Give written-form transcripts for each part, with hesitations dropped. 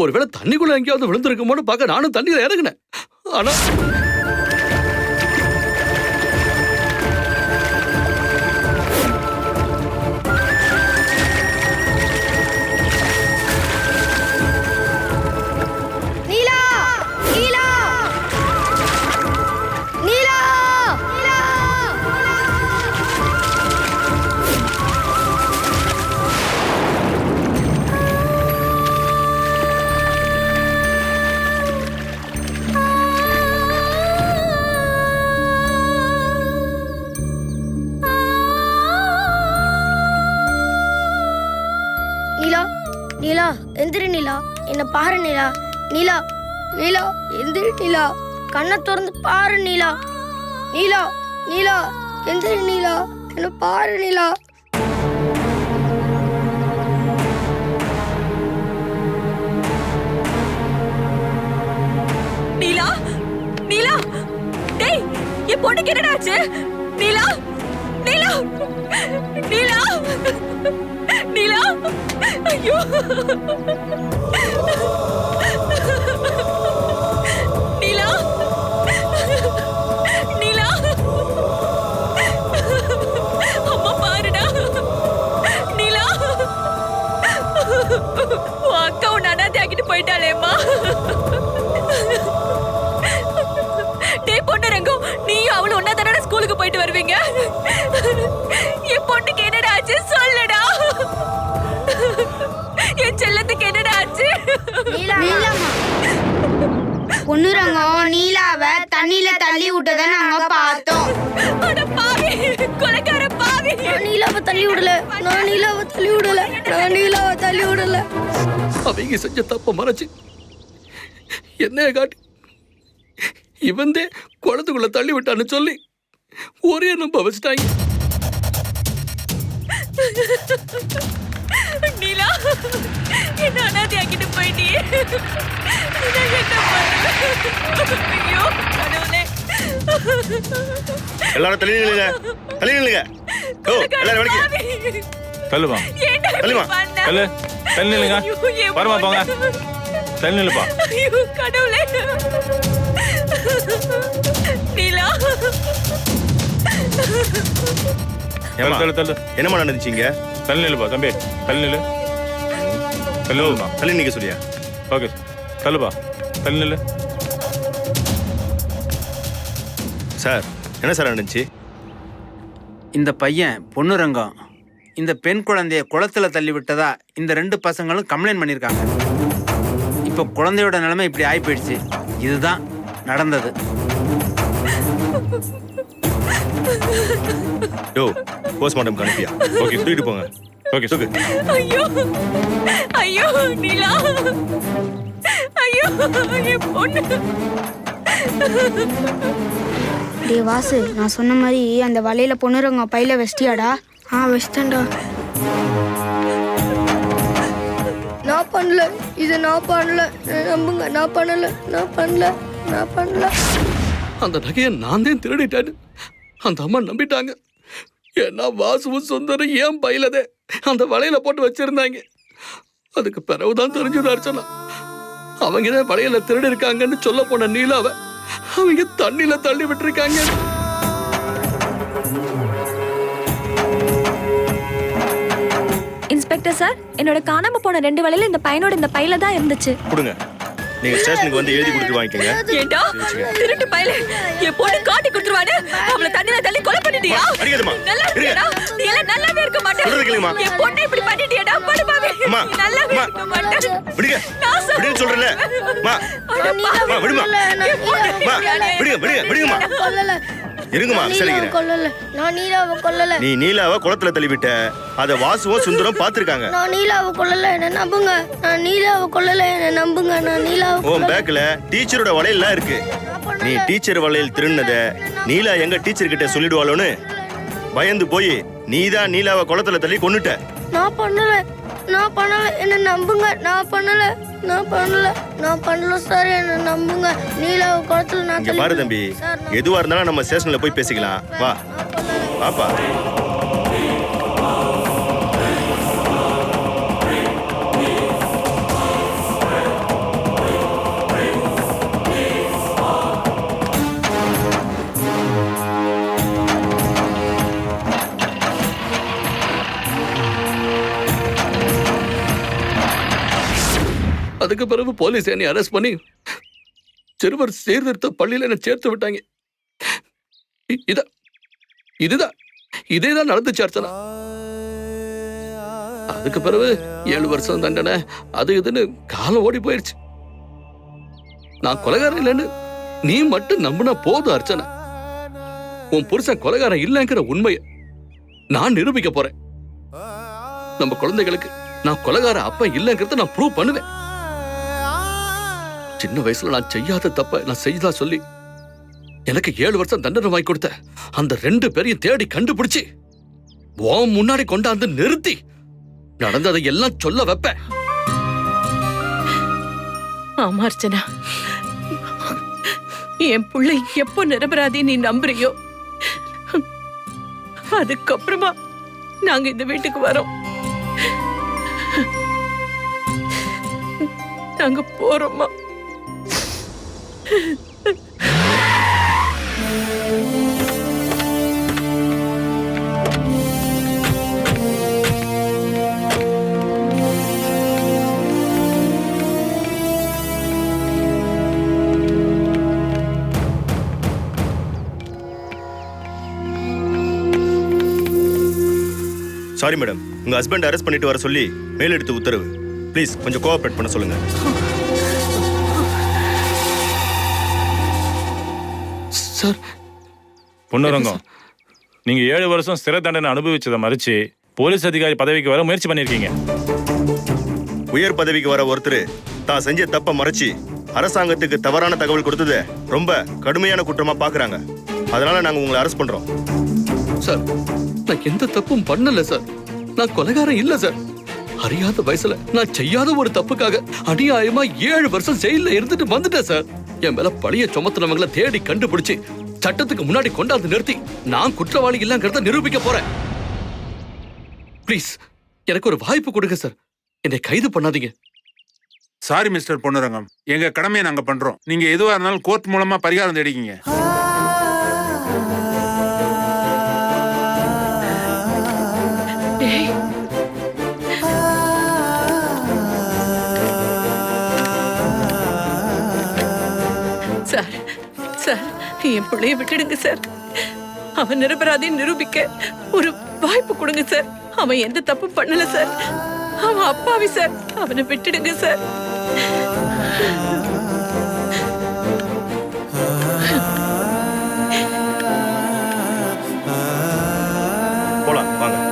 ஒருவேளை தண்ணிக்குள்ள எங்கேயாவது விழுந்திருக்குமோன்னு பார்க்க நானும் தண்ணியில இறங்கினேன். ஆனா நீலா எந்திரி நீலா, என்ன பாரு நீலா. நீலா நீலா எந்திரி நீலா, கண்ணை திறந்து பாரு நீலா. நீலா நீலா எந்திரி நீலா, என்ன பாரு நீலா. நீலா நீலா, டேய் என் பொண்ணுக்கு என்னடா ஆச்சு? நீலா நீலா நீலா நீலா, ஐயோ நீலா நீலா, அம்மா பாருடா. நீலா, உன் அக்கா உன்னை அனாதை ஆக்கிட்டு போயிட்டாளேம்மா. டேய் பொண்ணு ரங்கம், நீயும் அவளும் ஒன்னா தானே ஸ்கூலுக்கு போயிட்டு வருவீங்க. என் பொண்ணுக்கு என்னடா ஆச்சு சொல்லுடா. என் செல்லத்துக்கு என்னடா ஆச்சு? பொண்ணுரங்கம் நீலாவை தண்ணியில தள்ளி விட்டதை நாங்க பார்த்தோம். அட பாவி, கொலைக்கார பாவி. நீலாவை தள்ளி விடல, நான் நீலாவை தள்ளி விடல, நான் நீலாவை தள்ளி விடல. அவங்க செஞ்ச தப்ப மறைச்சு என்னைய காட்டி இவந்தே குளத்துக்குள்ள தள்ளி விட்டான்னு சொல்லி ஒரே நம்ப வச்சுட்டாங்க. நீலா, என்ன அனாதை ஆக்கிட்டு போயிட்டியே. நான் என்ன பண்ணுவேன்? ஐயோ கடவுளே. எல்லாரும் தள்ளி நில்லுங்க, தள்ளி நில்லுங்க. ஓ, எல்லாரும் வலிக்கு. தள்ளுமா, ஏன்டா இப்படி தள்ளுமா. பண்ண? தள்ளு, தள்ளி நில்லுங்க. ஐயோ, என் வரமா போங்க, பொண்ணு. தள்ளி நில்லுப்பா. ஐயோ கடவுளே. நீலா, ஏம்மா, தள்ளு தள்ளு, என்னம்மா நடந்துச்சீங்க? தள்ளி நில்லுப்பா தம்பி, தள்ளி நில்லு. தள்ளி நில்லுமா. தள்ளி நிக்க சொல்லியா? ஓகே, தள்ளுப்பா, தள்ளி நில்லு. சார், என்ன சார் நடந்துச்சு? இந்த பையன் பொண்ணுரங்கம் இந்த பெண் குழந்தைய குளத்துல தள்ளி விட்டதா இந்த 2 பசங்களும் கம்ப்ளைண்ட் பண்ணியிருக்காங்க. இப்போ குழந்தையோட நிலைமை இப்படி ஆகி போயிடுச்சு. இதுதான் நடந்தது. யோ, போஸ்ட்மார்ட்டம் அனுப்பியா? ஓகே, தூக்கிட்டு போங்க. ஓகே, தூக்கு. ஐயோ ஐயோ நீலா, ஐயோ என் பொண்ணு. டே வாசு, நான் சொன்ன மாதிரி அந்த வலையில பொண்ணுரங்கம் பையில வச்சிட்டியாடா? வச்சிட்டேன்டா. நான் பண்ணல, இது நான் பண்ணல, நம்புங்க, நான் பண்ணல, நான் பண்ணல, நான் பண்ணல. அந்த நகையை நான் தான் திருடிட்டேன்னு அந்த அம்மா நம்பிட்டாங்க. ஏன்னா வாசுவும் சுந்தரம் ஏன் பயிலதே அந்த வலையில போட்டு வச்சிருந்தாங்க. அதுக்கு பிறகுதான் தெரிஞ்சது அர்ச்சனா அவங்க தான் வலையில திருடி இருக்காங்கன்னு சொல்ல போன நீலாவை அவங்க தண்ணியில தள்ளி விட்டுருக்காங்க. இன்ஸ்பெக்டர் சார், என்னோட காணாம போன 2 வலையில இந்த பையனோட இந்த பையில தான் இருந்துச்சு. கொடுங்க. நீங்க ஸ்டேஷனுக்கு வந்து எழுதி கொடுத்து வாங்கிக்கங்க. ஏண்டா திருட்டு பையல என் பொண்ணு காட்டி கொடுத்துருவானே, அவளை தண்ணியில தள்ளி கொலை பண்ணிட்டியா? அடிக்காதம்மா. நல்லா இருக்கியாடா? நீ எல்லாம் நல்லாவே இருக்க மாட்டே. சொல்றது கேளுமா. என் பொண்ணை இப்படி பண்ணிட்டியாடா படுபாவே. அம்மா, நல்லாவே இருக்க மாட்டே. விடுங்க. விடுங்க சொல்றேன்ல. அம்மா, அம்மா விடுமா. அம்மா, விடுங்க, விடுங்க, விடுங்கம்மா. கொல்லல, இருங்கம்மா, சரிங்க. கொல்லல, நான் நீலாவை கொல்லல. நீ நீலாவை குளத்துல தள்ளி விட்ட. அத வாசுவும் சுந்தரம் பாத்துருக்காங்க. நான் நீலாவை கொல்லல, என்ன நம்புங்க. நான் நீலாவை கொல்லல, என்ன நம்புங்க. நான் நீலாவை உன் பேக்ல டீச்சரோட வளையல்லாம் இருக்கு. நீ டீச்சர் வளையல் திருநத நீலா எங்க டீச்சர் கிட்ட சொல்லிடுவாளோன்னு பயந்து போய் நீதான் நீலாவை குளத்துல தள்ளி கொன்னுட்ட. நான் பண்ணல, நான் பண்ணல, என்ன நம்புங்க. நான் பண்ணல, நான் பண்ணல, நான் பண்ணல சார், என்ன நம்புங்க. நீலாவை குளத்துல நான் இங்க பாரு தம்பி, எதுவா இருந்தாலும் நம்ம ஸ்டேஷன்ல போய் பேசிக்கலாம். வா பாப்பா. அதுக்கு பிறகு போலீஸ் என்னை அரெஸ்ட் பண்ணி சிறுவர் சீர்திருத்த பள்ளியில என்ன சேர்த்து விட்டாங்க. இதேதான் நடந்துச்சு அர்ச்சனா. அதுக்கு பிறகு 7 வருஷம் தண்டனை அது இதுன்னு காலம் ஓடி போயிடுச்சு. நான் கொலைகாரன் இல்லைன்னு நீ மட்டும் நம்பினா போதும் அர்ச்சனா. உன் புருஷன் கொலைகாரன் இல்லைங்கிற உண்மையை நான் நிரூபிக்க போறேன். நம்ம குழந்தைகளுக்கு நான் கொலைகார அப்ப இல்லைங்கிறத நான் ப்ரூவ் பண்ணுவேன். சின்ன வயசுல நான் செய்யாத தப்ப நான் செய்தா சொல்லி எனக்கு 7 வருஷம் தண்டனை வாங்கி கொடுத்த அந்த 2 பேரையும் தேடி கண்டுபிடிச்சு உன் முன்னாடி கொண்டாந்து நிறுத்தி நடந்ததை எல்லாம் சொல்ல வைப்பேன். ஆமா அர்ச்சனா, என் பிள்ளை எப்போ நிரபராதி நீ நம்புறியோ அதுக்கப்புறமா நாங்க இந்த வீட்டுக்கு வரோம். நாங்க போறோமா? சாரி மேடம், உங்க ஹஸ்பண்ட் அரெஸ்ட் பண்ணிட்டு வர சொல்லி மேலெடுத்து உத்தரவு. ப்ளீஸ் கொஞ்சம் கோஆபரேட் பண்ண சொல்லுங்க. சார், பொன்னுரங்கம், நீங்க 7 வருஷம் சிறை தண்டனை அனுபவிச்சதை மறிச்சு போலீஸ் அதிகாரி பதவிக்கு வர முயற்சி பண்ணிருக்கீங்க. உயர் பதவிக்கு வர ஒருத்தர் தான் செஞ்ச தப்ப மறைச்சு அரசாங்கத்துக்கு தவறான தகவல் கொடுத்தது ரொம்ப கடுமையான குற்றமா பாக்குறாங்க. அதனால நாங்க உங்களை அரெஸ்ட் பண்றோம். சார், நான் எந்த தப்பும் பண்ணல சார். நான் கொலைகாரன் இல்ல சார். அறியாத வயசுல நான் செய்யாத ஒரு தப்புக்காக அநியாயமா 7 வருஷம் ஜெயில இருந்துட்டு வந்துட்டேன் சார். என் மேல பழிய சுமத்துனவங்களை தேடி கண்டுபிடிச்சு சட்டத்துக்கு முன்னாடி கொண்டாந்து நிறுத்தி நான் குற்றவாளி இல்லங்கிறத நிரூபிக்க போறேன். ப்ளீஸ் எனக்கு ஒரு வாய்ப்பு கொடுங்க சார். என்னை கைது பண்ணாதீங்க. சாரி மிஸ்டர் பொன்னுரங்கம், எங்க கடமையை நாங்க பண்றோம். நீங்க எதுவா இருந்தாலும் கோர்ட் மூலமா பரிகாரம் தேடிக்கீங்க. சார், சார், என் பிள்ளைய விட்டுடுங்க சார். அவன் நிரபராதி நிரூபிக்க ஒரு வாய்ப்பு கொடுங்க சார். அவன் எந்த தப்பும் பண்ணல சார். அவன் அப்பாவி சார். அவனை விட்டுடுங்க சார். போலாம் வாங்க.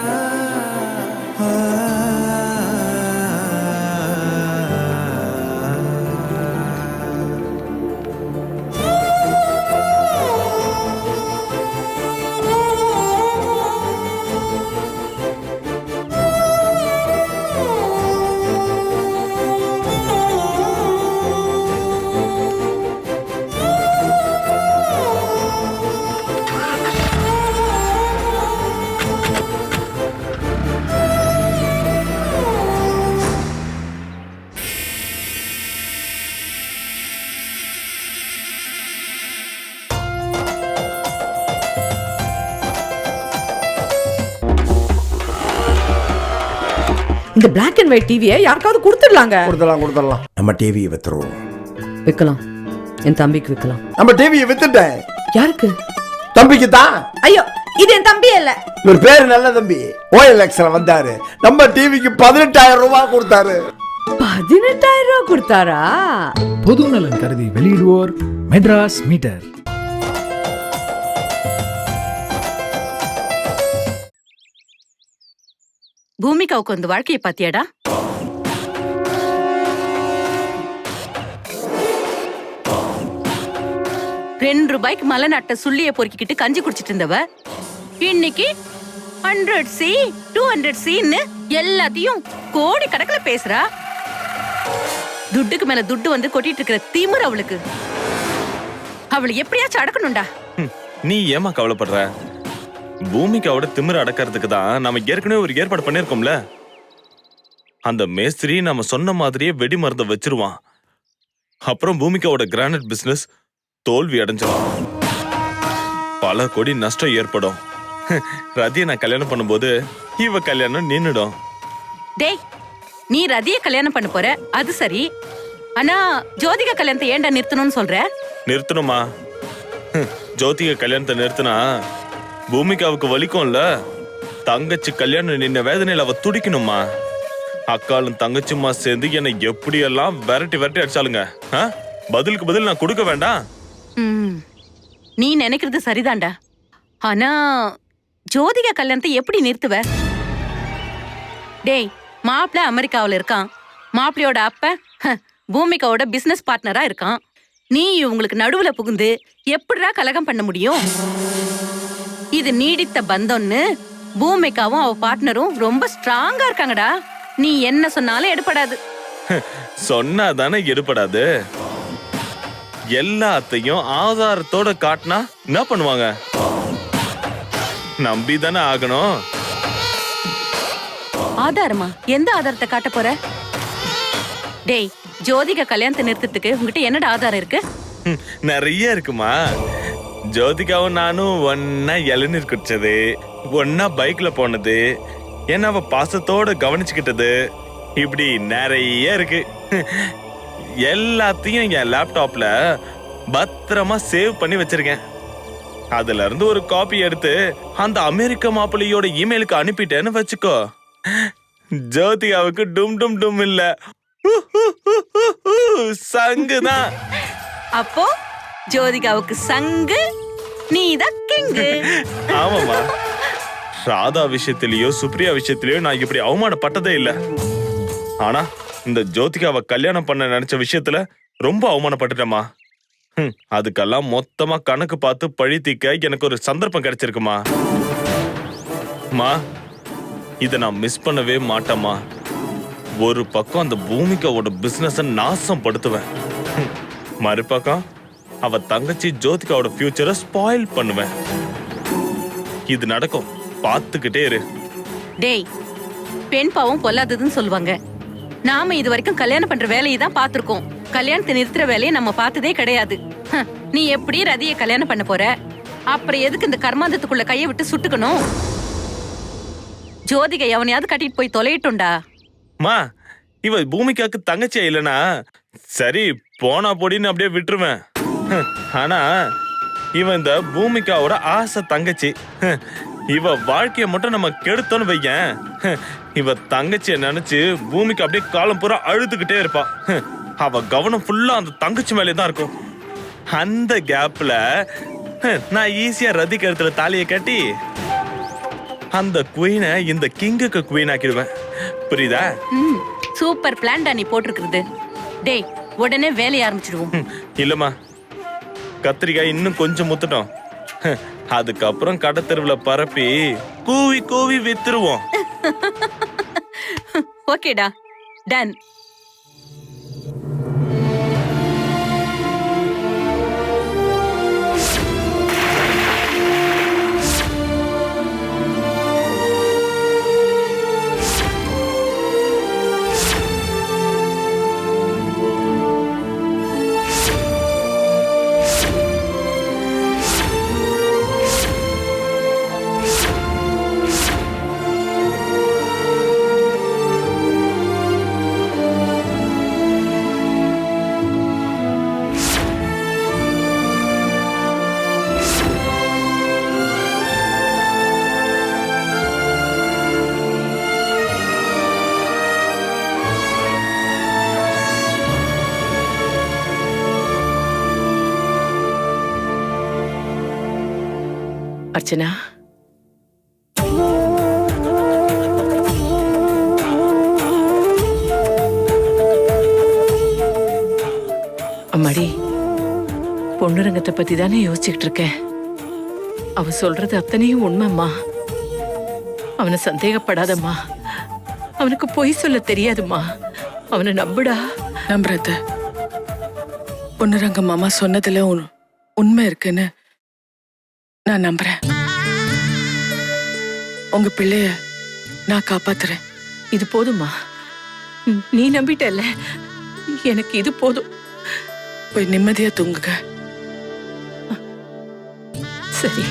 இந்த பிளாக் அண்ட் ஒயிட் டிவியை யாருக்காவது கொடுத்துடலாங்க. கொடுத்துடலாம். நம்ம டிவியை வித்துருவோம். விற்கலாம். என் தம்பிக்கு விற்கலாம். நம்ம டிவியை வித்துட்டேன். யாருக்கு? தம்பிக்கு தான். ஐயோ, இது என் தம்பி இல்ல. இவர் பேரு நல்ல தம்பி. OLXல வந்தாரு. நம்ம டிவிக்கு 18,000 ரூபாய் கொடுத்தாரு. 18,000 ரூபாய் கொடுத்தாரா? பொது நலன் கருதி வெளியிடுவோர் மெட்ராஸ் மீட்டர். பூமிகாவுக்கு வந்து வாழ்க்கையை பாத்தியாடா? ₹2 மலை நாட்ட சுள்ளிய பொறுக்கிக்கிட்டு கஞ்சி குடிச்சிட்டு இருந்தவ இன்னைக்கு 100C 200Cன்னு எல்லாத்தையும் கோடி கணக்குல பேசுறா. துட்டுக்கு மேல துட்டு வந்து கொட்டிட்டு இருக்கிற திமிரு அவளுக்கு. அவளை எப்படியாச்சும் அடக்கணும்டா. நீ ஏமா கவலைப்படுற? பூமிக்காவோட திமிர அடக்கிறதுக்கு தான் நம்ம ஏற்கனவே ஒரு ஏற்பாடு பண்ணிருக்கோம்ல. அந்த மேஸ்திரி நம்ம சொன்ன மாதிரியே வெடி மருந்தை வச்சிருவான். அப்புறம் பூமிக்காவோட கிரானைட் பிசினஸ் தோல்வி அடைஞ்சிடும். பல கோடி நஷ்டம் ஏற்படும். ரதியை நான் கல்யாணம் பண்ணும்போது இவ கல்யாணம் நின்னுடும். டேய், நீ ரதியை கல்யாணம் பண்ண போற, அது சரி. ஆனா ஜோதிகா கல்யாணத்தை ஏன்டா நிறுத்தணும்னு சொல்ற? நிறுத்தணுமா? ஜோதிகா கல்யாணத்தை நிறுத்தினா பூமிகாவுக்கு வலிக்கும்ல. தங்கச்சி கல்யாணம் நின்ன வேதனையில அவ துடிக்கணுமா? அக்காலும் தங்கச்சிமா சேர்ந்து என்னை எப்படியெல்லாம் விரட்டி விரட்டி அடிச்சாலுங்க. பதிலுக்கு பதில் நான் கொடுக்க வேண்டாம். நீ நினைக்கிறது சரிதான்டா. ஆனா ஜோதிகா கல்யாணத்தை எப்படி நிறுத்துவ? டேய், மாப்பிள்ள அமெரிக்காவில் இருக்கான். மாப்பிள்ளையோட அப்ப பூமிகாவோட பிசினஸ் பார்ட்னரா இருக்கான். நீ இவங்களுக்கு நடுவுல புகுந்து எப்படிடா கலகம் பண்ண முடியும்? இது நீடித்த பந்தம்னு பூமிகாவும் அவ பார்ட்னரும் ரொம்ப ஸ்ட்ராங்கா இருக்காங்கடா. நீ என்ன சொன்னாலும் எடுபடாது. சொன்னாதானே எடுபடாது. எல்லாத்தையும் ஆதாரத்தோட காட்டினா என்ன பண்ணுவாங்க? நம்பிதானே ஆகணும். ஆதாரமா? எந்த ஆதாரத்தை காட்ட போற? டேய், ஜோதிகா கல்யாணத்தை நிறுத்தத்துக்கு உங்ககிட்ட என்னடா ஆதாரம் இருக்கு? நிறைய இருக்குமா. ஜோதிகாவும் நானும் ஒன்னா இளநீர் குடிச்சது, ஒன்னா பைக்ல போனது, என்ன அவ பாசத்தோட கவனிச்சுக்கிட்டது, இப்படி நிறைய இருக்கு. எல்லாத்தையும் என் லேப்டாப்ல பத்திரமா சேவ் பண்ணி வச்சிருக்கேன். அதுல இருந்து ஒரு காப்பி எடுத்து அந்த அமெரிக்க மாப்பிள்ளையோட இமெயிலுக்கு அனுப்பிட்டேன்னு வச்சுக்கோ. ஜோதிகாவுக்கு டும் டும் டும் இல்ல, சங்குதான். அப்போ ஜோதிகாவுக்கு சங்கு, நீதான் கிங்கு. ஆமாமா. ராதா விஷயத்திலயோ சுப்ரியா விஷயத்திலயோ நான் இப்படி அவமானப்பட்டதே இல்ல. ஆனா இந்த ஜோதிகாவை கல்யாணம் பண்ண நினைச்ச விஷயத்துல ரொம்ப அவமானப்பட்டுட்டேமா. அதுக்கெல்லாம் மொத்தமா கணக்கு பார்த்து பழி தீர்க்க எனக்கு ஒரு சந்தர்ப்பம் கிடைச்சிருக்குமா. இத நான் மிஸ் பண்ணவே மாட்டேமா. ஒரு பக்கம் அந்த பூமிகாவோட பிசினஸ் நாசம் படுத்துவேன், மறுபக்கம் அவ தங்கச்சி ஜோதிகாவோட ஃபியூச்சரை ஸ்பாயில் பண்ணுவேன். இது நடக்கும், பார்த்துக்கிட்டே இரு. டேய், பெண் பாவம் பொல்லாததுன்னு சொல்லுவாங்க. நாம இது வரைக்கும் கல்யாணம் பண்ற வேலையை தான் பார்த்திருக்கோம். கல்யாணத்தை நிறுத்துற வேலையை நம்ம பார்த்ததே கிடையாது. நீ எப்படி ரதியை கல்யாணம் பண்ண போற? அப்புறம் எதுக்கு இந்த கர்மாந்தத்துக்குள்ள கையை விட்டு சுட்டுக்கணும்? ஜோதிகை எவனையாவது கட்டிட்டு போய் தொலையிட்டுண்டா. மா, இவ பூமிகாக்கு தங்கச்சியா இல்லனா சரி போனா போடின்னு அப்படியே விட்டுருவேன். ஆனா இவன் இந்த பூமிகாவோட ஆசை தங்கச்சி. இவ வாழ்க்கைய மட்டும் நம்ம கெடுத்தோன்னு வையன், இவ தங்கச்சிய நினைச்சு பூமிக்கு அப்படியே காலம் பூரா அழுதுகிட்டே இருப்பா. அவ கவனம் ஃபுல்லா அந்த தங்கச்சி மேலே தான் இருக்கும். அந்த கேப்ல நான் ஈஸியா ரதி கழுத்துல தாலியை கட்டி அந்த குயினை இந்த கிங்குக்கு குயின் ஆக்கிடுவேன். புரியுதா? சூப்பர் பிளான்டா நீ போட்டிருக்கிறது. டேய், உடனே வேலைய ஆரம்பிச்சிடுவோம். இல்லம்மா, கத்திரிக்காய் இன்னும் கொஞ்சம் முத்துட்டோம். அதுக்கப்புறம் கடத்தெருவுல பரப்பி கூவி கூவி வித்துருவோம். ஓகேடா, டன். அர்ச்சனா, அம்மாடி, பொண்ணுரங்கத்தை பத்தி தானே யோசிச்சுக்கிட்டு இருக்கேன். அவன் சொல்றது அத்தனையும் உண்மைம்மா. அவனை சந்தேகப்படாதம்மா. அவனுக்கு பொய் சொல்ல தெரியாதும்மா. அவனை நம்புடா. நம்புறது பொண்ணுரங்க மாமா சொன்னதுல உண்மை இருக்குன்னு நான் நம்புறேன். உங்க பிள்ளைய நான் காப்பாத்துறேன். இது போதுமா? நீ நம்பிட்டல்ல, எனக்கு இது போதும். போய் நிம்மதியா தூங்குங்க. சரி.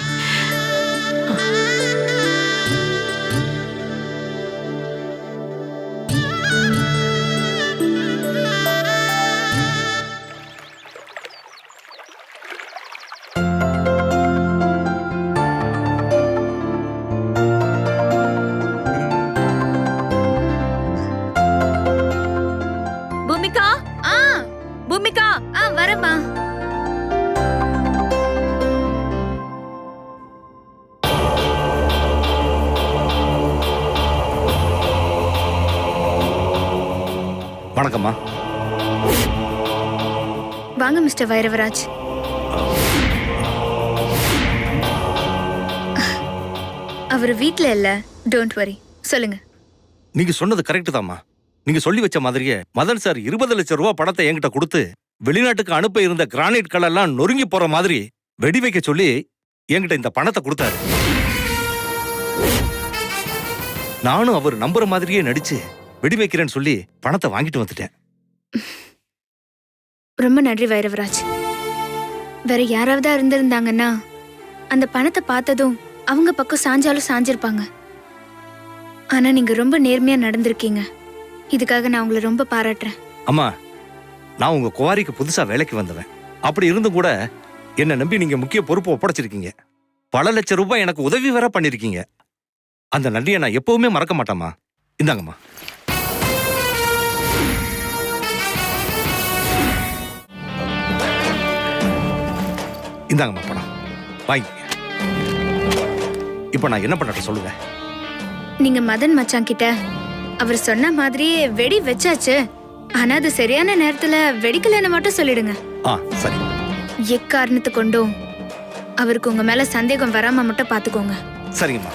வணக்கம்மா. வாங்க மிஸ்டர் வைரவராஜ். அவர் வீட்ல இல்ல, டோன்ட் வரி. சொல்லுங்க. நீங்க சொன்னது கரெக்ட் தாம்மா. நீங்க சொல்லி வச்ச மாதிரியே மதன் சார் 20 லட்சம் ரூபாய் பணத்தை என்கிட்ட கொடுத்து வெளிநாட்டுக்கு அனுப்ப இருந்த கிரானைட் கல்லெல்லாம் நொறுங்கி போற மாதிரி வெடி வைக்க சொல்லி என்கிட்ட இந்த பணத்தை கொடுத்தாரு. நானும் அவர் நம்புற மாதிரியே நடிச்சு வெடி வைக்கிறேன்னு சொல்லி பணத்தை வாங்கிட்டு வந்துட்டேன். ரொம்ப நன்றி வைரவராஜ். வேற யாராவது இருந்திருந்தாங்கன்னா அந்த பணத்தை பார்த்ததும் அவங்க பக்கம் சாஞ்சாலும் சாஞ்சிருப்பாங்க. ஆனா நீங்க ரொம்ப நேர்மையா நடந்திருக்கீங்க. இதுக்காக நான் உங்களை ரொம்ப பாராட்டுறேன். அம்மா, நான் உங்க குவாரிக்கு புதுசா வேலைக்கு வந்தவன். அப்படி இருந்தும் கூட என்ன நம்பி நீங்க முக்கிய பொறுப்பு ஒப்படைச்சிருக்கீங்க. பல லட்சம் ரூபாய் எனக்கு உதவி வேற பண்ணிருக்கீங்க. அந்த நன்றியை நான் எப்பவுமே மறக்க மாட்டேம்மா. இந்தாங்கம்மா. இந்தாங்கம்மா பணம் வாங்கிங்க. இப்ப நான் என்ன பண்ணட்டும் சொல்லுங்க. நீங்க மதன் மச்சான் கிட்ட அவர் சொன்ன மாதிரியே வெடி வச்சாச்சு. ஆனா அது சரியான நேரத்துல வெடிக்கலன்னு மட்டும் சொல்லிடுங்க. சரி. எக்காரணத்து கொண்டும் அவருக்கு உங்க மேல சந்தேகம் வராம மட்டும் பாத்துக்கோங்க. சரிங்கம்மா,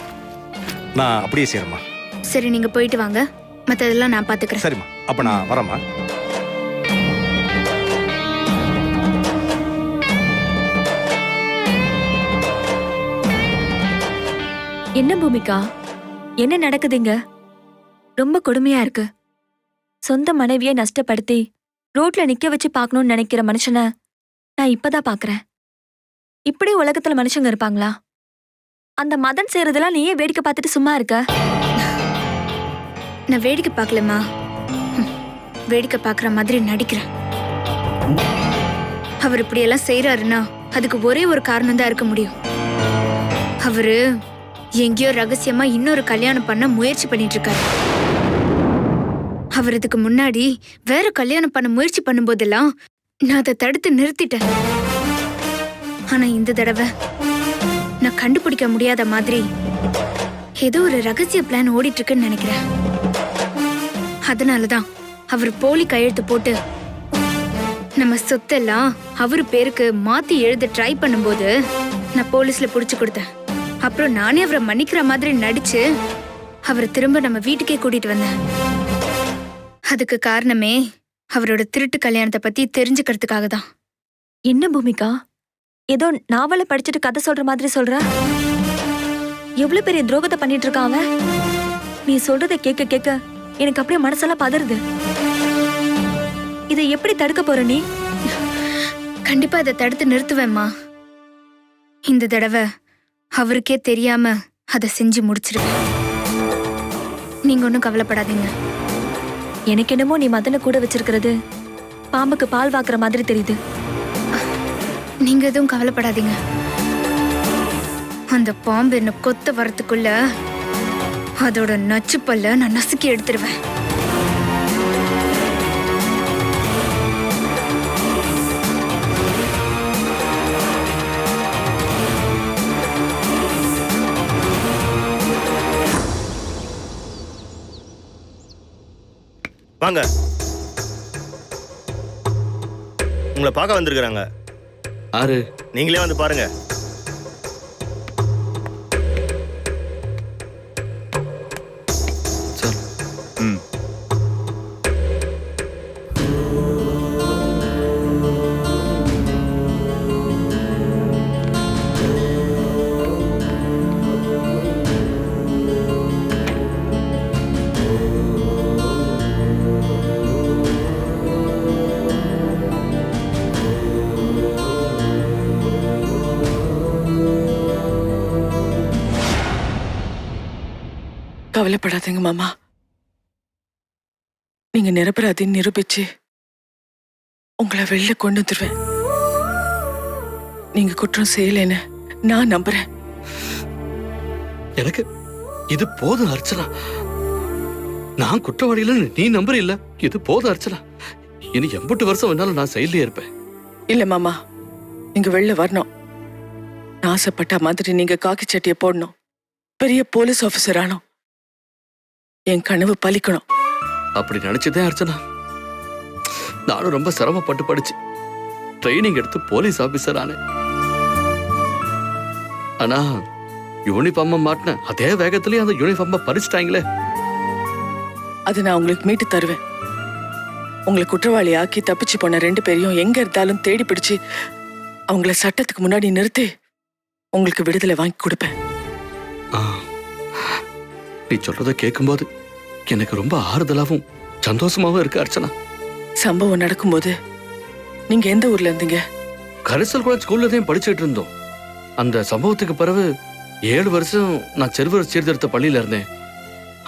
நான் அப்படியே செய்யறேம்மா. சரி, நீங்க போயிட்டு வாங்க. மத்ததெல்லாம் நான் பாத்துக்கிறேன். சரிம்மா, அப்ப நான் வரேம்மா. என்ன பூமிகா, என்ன நடக்குதுங்க? ரொம்ப கொடுமையா இருக்கு. சொந்த மனைவியை நஷ்டப்படுத்தி ரோட்ல நிக்க வச்சு பார்க்கணும்னு நினைக்கிற மனுஷனை நான் இப்பதான் பாக்குறேன். இப்படி உலகத்துல மனுஷங்க இருப்பாங்களா? அந்த மதன் செய்யறதெல்லாம் நீயே வேடிக்கை பார்த்துட்டு சும்மா இருக்க? நான் வேடிக்கை பார்க்கலமா, வேடிக்கை பார்க்குற மாதிரி நடிக்கிறேன். அவர் இப்படியெல்லாம் செய்யறாருன்னா அதுக்கு ஒரே ஒரு காரணம் தான் இருக்க முடியும். அவரு எங்கேயோ ரகசியமா இன்னொரு கல்யாணம் பண்ண முயற்சி பண்ணிட்டு இருக்காரு. அவர் இதுக்கு முன்னாடி வேற கல்யாணம் பண்ண முயற்சி பண்ணும்போதெல்லாம் நான் அதை தடுத்து நிறுத்திட்டேன். ஆனா இந்த தடவை நான் கண்டுபிடிக்க முடியாத மாதிரி ஏதோ ஒரு ரகசிய பிளான் ஓடிட்டு இருக்குன்னு நினைக்கிறேன். அதனாலதான் அவர் போலி கையெழுத்து போட்டு நம்ம சொத்தெல்லாம் அவரு பேருக்கு மாத்தி எழுத ட்ரை பண்ணும்போது நான் போலீஸ்ல புடிச்சு கொடுத்தேன். அப்புறம் நானே அவரை மன்னிக்கிற மாதிரி நடிச்சு அவரை திரும்ப நம்ம வீட்டுக்கே கூட்டிட்டு வந்தேன். அதுக்கு காரணமே அவரோட திருட்டு கல்யாணத்தை பத்தி தெரிஞ்சுக்கிறதுக்காக தான். என்ன பூமிகா, ஏதோ நாவலை படிச்சுட்டு கதை சொல்ற மாதிரி சொல்ற? எவ்வளவு பெரிய துரோகத்தை பண்ணிட்டு இருக்கான் அவன். நீ சொல்றதை கேட்க கேட்க எனக்கு அப்படியே மனசெல்லாம் பதறுது. இதை எப்படி தடுக்க போற நீ? கண்டிப்பா இதை தடுத்து நிறுத்துவேம்மா. இந்த தடவை அவருக்கே தெரியாம அதை செஞ்சு முடிச்சிருவேன். நீங்க ஒன்றும் கவலைப்படாதீங்க. எனக்கு என்னமோ நீ மதனை கூட வச்சிருக்கிறது பாம்புக்கு பால் வாக்குற மாதிரி தெரியுது. நீங்க எதுவும் கவலைப்படாதீங்க. அந்த பாம்பு என்ன கொத்த வரத்துக்குள்ள அதோட நச்சு பல்ல நான் நசுக்கி எடுத்துருவேன். வாங்க, உங்களை பார்க்க வந்திருக்கிறாங்க. ஆறு நீங்களே வந்து பாருங்க. சார். கவலைப்படாதீங்க மாமா. நீங்க நிரபராதின்னு நிரூபிச்சு உங்களை வெளில கொண்டு வந்துருவேன். நீங்க குற்றம் செய்யலைன்னு நான் நம்புறேன். எனக்கு இது போதும் அர்ச்சனா. நான் குற்றவாளியில நீ நம்புற இல்ல. இது போதும் அர்ச்சனா. இனி 80 வருஷம் வேணாலும் நான் செயலே இருப்பேன். இல்ல மாமா, நீங்க வெளில வரணும். நான் ஆசைப்பட்ட மாதிரி நீங்க காக்கி சட்டியை போடணும். பெரிய போலீஸ் ஆபீசர் ஆனோம். என் கனவு பலிக்கணும். அப்படி நினைச்சதே அர்ச்சனா நானும் ரொம்ப சிரமப்பட்டு படிச்சு ட்ரைனிங் எடுத்து போலீஸ் ஆபீசர் ஆனேன். ஆனா யூனிஃபார்ம் மாட்டின அதே வேகத்திலேயே அந்த யூனிஃபார்ம் பறிச்சிட்டாங்களே. அது நான் உங்களுக்கு மீட்டு தருவேன். உங்களை குற்றவாளி ஆக்கி தப்பிச்சு போன 2 பேரையும் எங்க இருந்தாலும் தேடி பிடிச்சு அவங்கள சட்டத்துக்கு முன்னாடி நிறுத்தி உங்களுக்கு விடுதலை வாங்கி கொடுப்பேன். நீ சொல்றத கேட்கும்போது எனக்கு ரொம்ப ஆறுதலாவும் சந்தோஷமாவும் இருக்கு அர்ச்சனா. சம்பவம் நடக்கும்போது நீங்க எந்த ஊர்ல இருந்தீங்க? கரிசல் கூட ஸ்கூல்ல தான் படிச்சுட்டு இருந்தோம். அந்த சம்பவத்துக்கு பிறகு 7 வருஷம் நான் செருவர் சீர்திருத்த பள்ளியில இருந்தேன்.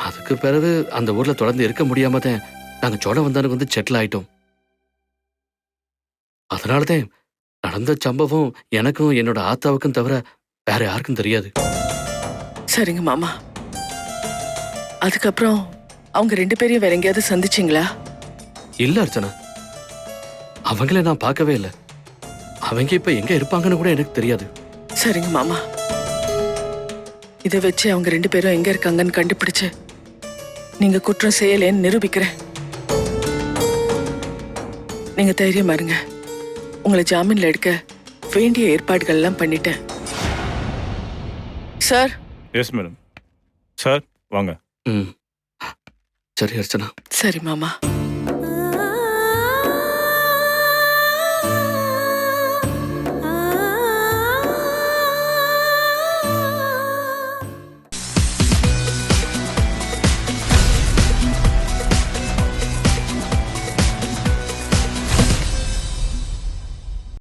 அதுக்கு பிறகு அந்த ஊர்ல தொடர்ந்து இருக்க முடியாம தான் நாங்க சோழவந்தானுக்கு வந்து செட்டில் ஆயிட்டோம். அதனாலதான் நடந்த சம்பவம் எனக்கும் என்னோட ஆத்தாவுக்கும் தவிர வேற யாருக்கும் தெரியாது. சரிங்க மாமா. அதுக்கப்புறம் அவங்க 2 பேரையும் வேற எங்கேயாவது சந்திச்சிங்களா? இல்ல அர்ச்சனா, அவங்கள நான் பார்க்கவே இல்லை. அவங்க இப்ப எங்க இருப்பாங்கன்னு கூட எனக்கு தெரியாது. சரிங்க மாமா. இதை வச்சு அவங்க 2 பேரும் எங்க இருக்காங்கன்னு கண்டுபிடிச்சு நீங்க குற்றம் செய்யலேன்னு நிரூபிக்கிறேன். நீங்க தைரியமா இருங்க. உங்களை ஜாமீன்ல எடுக்க வேண்டிய ஏற்பாடுகள் எல்லாம் பண்ணிட்டேன். சார். Yes madam. சார் வாங்க. சரி அர்ச்சனா. சரி மாமா.